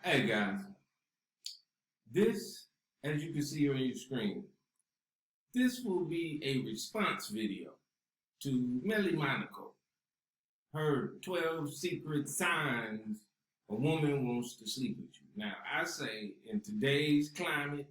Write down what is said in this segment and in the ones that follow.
Hey guys, this, as you can see on your screen, this will be a response video to Melly Monaco. Her 12 secret signs a woman wants to sleep with you. Now, I say in today's climate,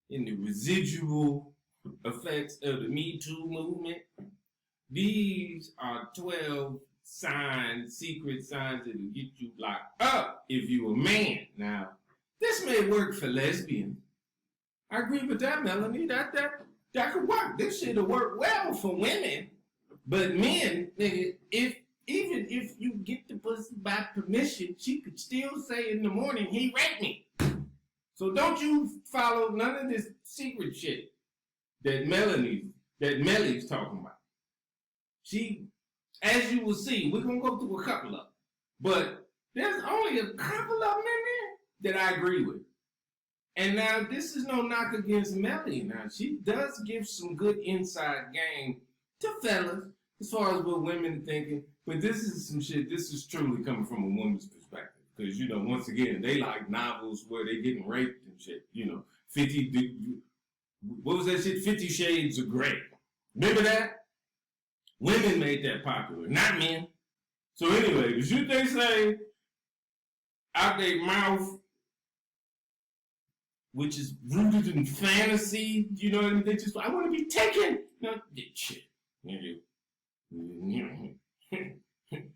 in the residual effects of the Me Too movement, these are 12 signs, secret signs that will get you locked up if you're a man. Now, this may work for lesbians. I agree with that, Melanie. That could work. This shit'll work well for women. But men, nigga, even if you get the pussy by permission, she could still say in the morning, he raped me. So don't you follow none of this secret shit that Melly's talking about. She, as you will see, we're going to go through a couple of them. But there's only a couple of them in there that I agree with. And now, this is no knock against Melly. Now, she does give some good inside game to fellas as far as what women are thinking. But this is some shit, this is truly coming from a woman's perspective. Because, you know, once again, they like novels where they getting raped and shit. You know, what was that shit? 50 Shades of Grey. Remember that? Women made that popular, not men. So anyway, the shit they say out their mouth, which is rooted in fantasy, you know what I mean? They just, I want to be taken. No, shit.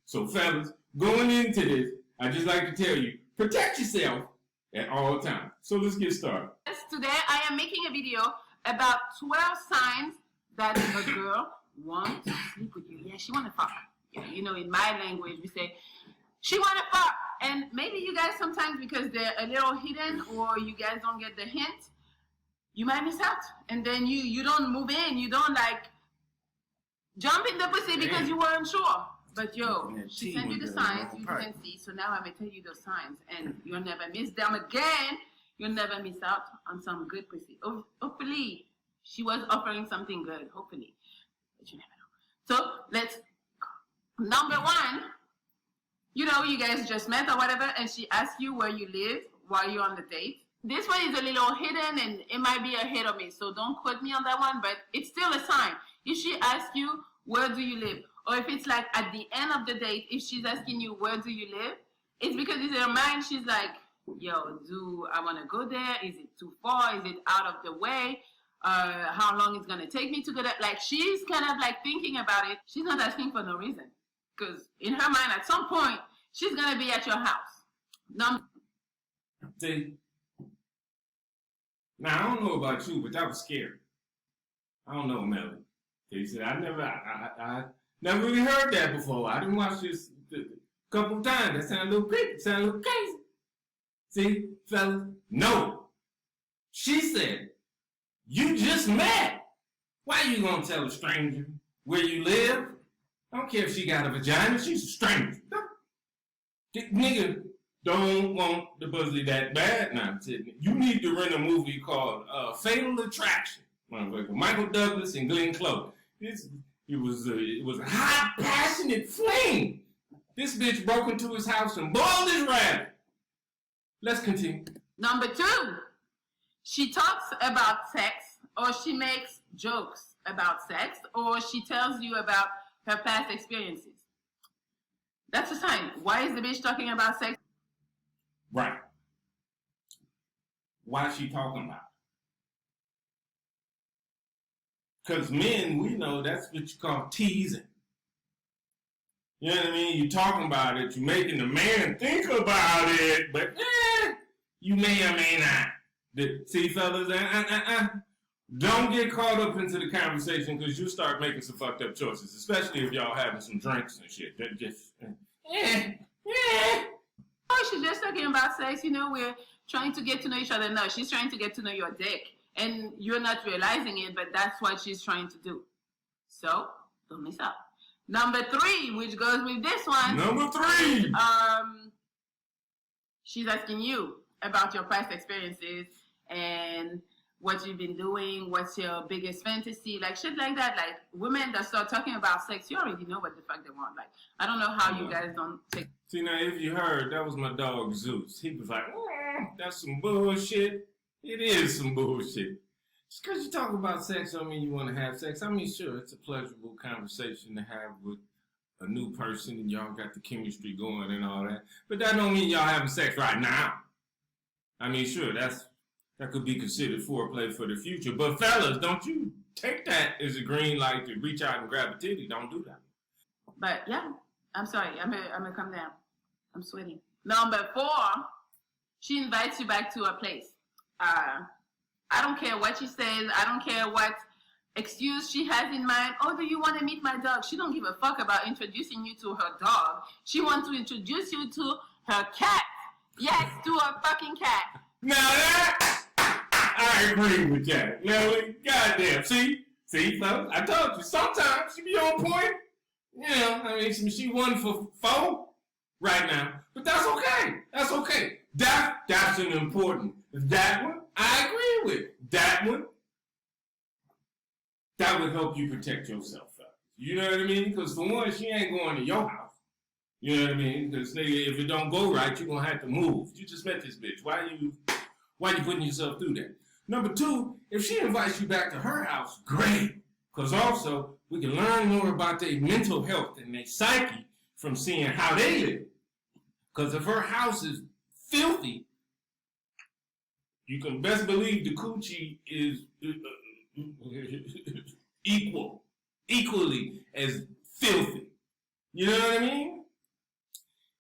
So fellas, going into this, I just like to tell you, protect yourself at all times. So let's get started. Today I am making a video about 12 signs that a girl wants to sleep with you. Yeah, she want to fuck. You know, in my language, we say, she want to fuck. And maybe you guys sometimes, because they're a little hidden or you guys don't get the hint, you might miss out. And then you don't move in. You don't like jump in the pussy because you weren't sure. But yo, she sent you the signs, you didn't see. So now I'm going to tell you those signs. And you'll never miss them again. You'll never miss out on some good pussy. Hopefully, she was offering something good. Hopefully. But you never know. So let's go. Number one. You know, you guys just met or whatever, and she asks you where you live while you're on the date. This one is a little hidden, and it might be a hit or miss, so don't quote me on that one, but it's still a sign. If she asks you, where do you live? Or if it's like at the end of the date, if she's asking you, where do you live? It's because in her mind, she's like, yo, do I want to go there? Is it too far? Is it out of the way? How long it's going to take me to go there? Like, she's kind of like thinking about it. She's not asking for no reason. Because in her mind, at some point, she's going to be at your house. See, now I don't know about you, but that was scary. I don't know, Melly. They said I never really heard that before. I didn't watch this a couple of times. That sounded a little creepy. Sounded a little crazy. See, fellas? No. She said, you just met. Why you going to tell a stranger where you live? I don't care if she got a vagina, she's a stranger. Nigga don't want the pussy that bad now. You need to rent a movie called Fatal Attraction. Michael Douglas and Glenn Close. It was a hot, passionate flame. This bitch broke into his house and boiled his rabbit. Let's continue. Number two, she talks about sex, or she makes jokes about sex, or she tells you about her past experiences. That's a sign. Why is the bitch talking about sex? Right. Why is she talking about it? Because men, we know that's what you call teasing. You know what I mean? You're talking about it, you're making the man think about it, but you may or may not. See, fellas, don't get caught up into the conversation because you start making some fucked up choices, especially if y'all having some drinks and shit. That just, Oh, she's just talking about sex. You know, we're trying to get to know each other. No, she's trying to get to know your dick. And you're not realizing it, but that's what she's trying to do. So, don't miss out. Number three, which goes with this one. Number three! She's asking you about your past experiences and what you've been doing, what's your biggest fantasy, like shit like that. Like women that start talking about sex, you already know what the fuck they want. Like I don't know how you guys don't take. See, now if you heard, that was my dog Zeus. He was like, that's some bullshit. It is some bullshit. Just because you talk about sex don't mean you want to have sex. I mean, sure, it's a pleasurable conversation to have with a new person and y'all got the chemistry going and all that. But that don't mean y'all having sex right now. I mean, sure, that could be considered foreplay for the future. But fellas, don't you take that as a green light to reach out and grab a titty. Don't do that. But yeah, I'm sorry. I'm gonna come down. I'm sweating. Number 4, she invites you back to her place. I don't care what she says. I don't care what excuse she has in mind. Oh, do you want to meet my dog? She don't give a fuck about introducing you to her dog. She wants to introduce you to her cat. Yes, to her fucking cat. Now that, I agree with that. Nelly, goddamn. See, folks, I told you, sometimes she be on point. You know, I mean, she 1 for 4 right now. But that's okay. That's okay. That's an important. That one, I agree with. That one, that would help you protect yourself, fellas. You know what I mean? Because for one, she ain't going to your house. You know what I mean? Because if it don't go right, you're going to have to move. You just met this bitch. Why you putting yourself through that? Number 2, if she invites you back to her house, great. Because also, we can learn more about their mental health and their psyche from seeing how they live. Because if her house is filthy, you can best believe the coochie is equally as filthy. You know what I mean?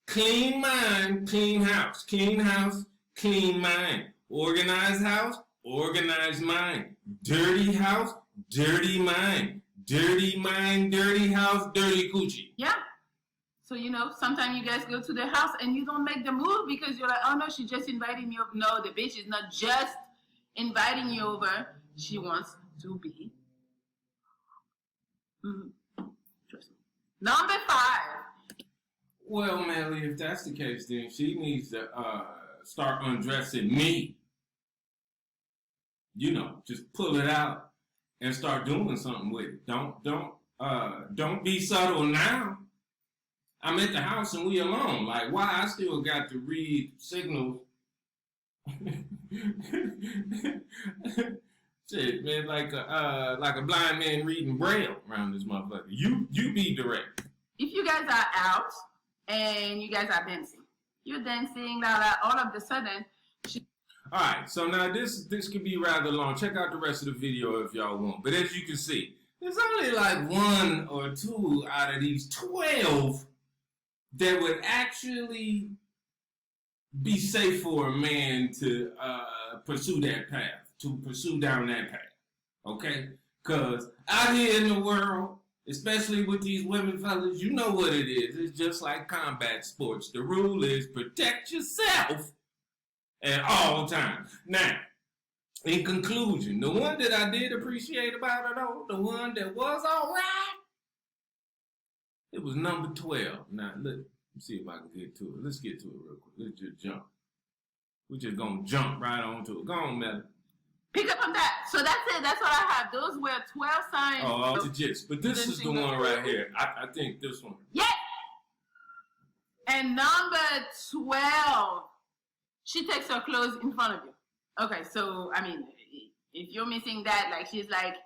Clean mind, clean house. Clean house, clean mind. Organized house, organized mind. Dirty house, dirty mind. Dirty mind, dirty house, dirty coochie. Yeah. So, you know, sometimes you guys go to their house and you don't make the move because you're like, oh no, she just invited me over. No, the bitch is not just inviting you over. She wants to be. Trust me. Number 5. Well, Melly, if that's the case, then she needs to start undressing me. You know, just pull it out and start doing something with it. Don't be subtle now. I'm at the house and we alone. Like, why I still got to read signals? Shit, man, like a blind man reading Braille around this motherfucker. You be direct. If you guys are out and you guys are dancing, you're dancing, all of a sudden. All right, so now this could be rather long. Check out the rest of the video if y'all want. But as you can see, there's only like 1 or 2 out of these 12 that would actually be safe for a man to pursue that path, to pursue down that path, okay? Because out here in the world, especially with these women fellas, you know what it is. It's just like combat sports. The rule is protect yourself at all times. Now, in conclusion, the one that I did appreciate about her, though, the one that was all right, it was number 12. Now, let's see if I can get to it. Let's get to it real quick. Let's just jump. We're just going to jump right onto it. Go on, Melly. Pick up on that. So that's it. That's what I have. Those were 12 signs. Oh, the gist. But this is the one right here. I think this one. Yeah. And number 12, she takes her clothes in front of you. Okay, so, I mean, if you're missing that, like, she's like,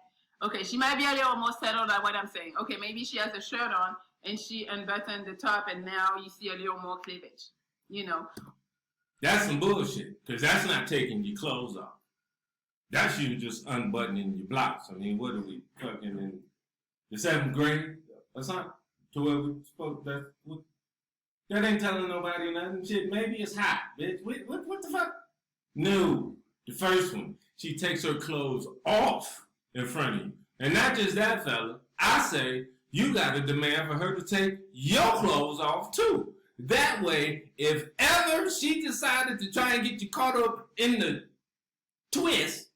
okay, she might be a little more settled at what I'm saying. Okay, maybe she has a shirt on and she unbuttoned the top and now you see a little more cleavage, you know. That's some bullshit, because that's not taking your clothes off. That's you just unbuttoning your blouse. I mean, what are we fucking in the 7th grade or something? To where we supposed that ain't telling nobody nothing. Shit, maybe it's hot, bitch. What the fuck? No, the first one. She takes her clothes off in front of you. And not just that, fella. I say you got to demand for her to take your clothes off, too. That way, if ever she decided to try and get you caught up in the twist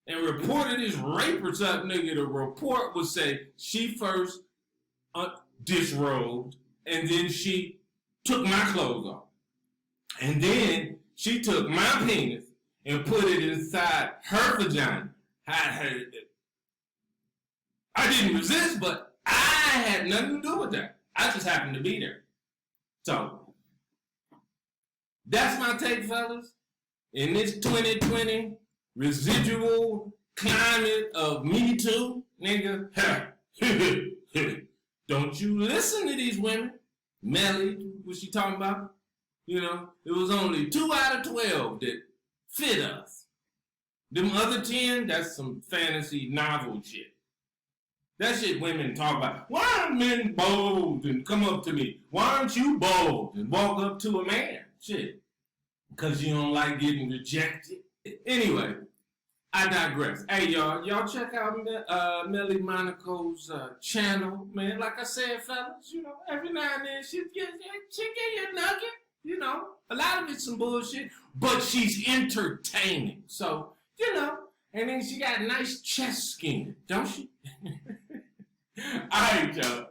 and reported this rape or something, nigga, the report would say she first disrobed and then she took my clothes off. And then she took my penis and put it inside her vagina. I didn't resist, but I had nothing to do with that. I just happened to be there. So, that's my take, fellas. In this 2020 residual climate of Me Too, nigga, don't you listen to these women. Melly, what she talking about? You know, it was only 2 out of 12 that fit us. Them other 10, that's some fantasy novel shit. That shit women talk about. Why aren't men bold and come up to me? Why aren't you bold and walk up to a man? Shit. Because you don't like getting rejected. Anyway, I digress. Hey, y'all check out Melly Monaco's channel, man. Like I said, fellas, you know, every now and then she get you a nugget. You know, a lot of it's some bullshit, but she's entertaining. So, you know, and then she got nice chest skin, don't she? All right, y'all.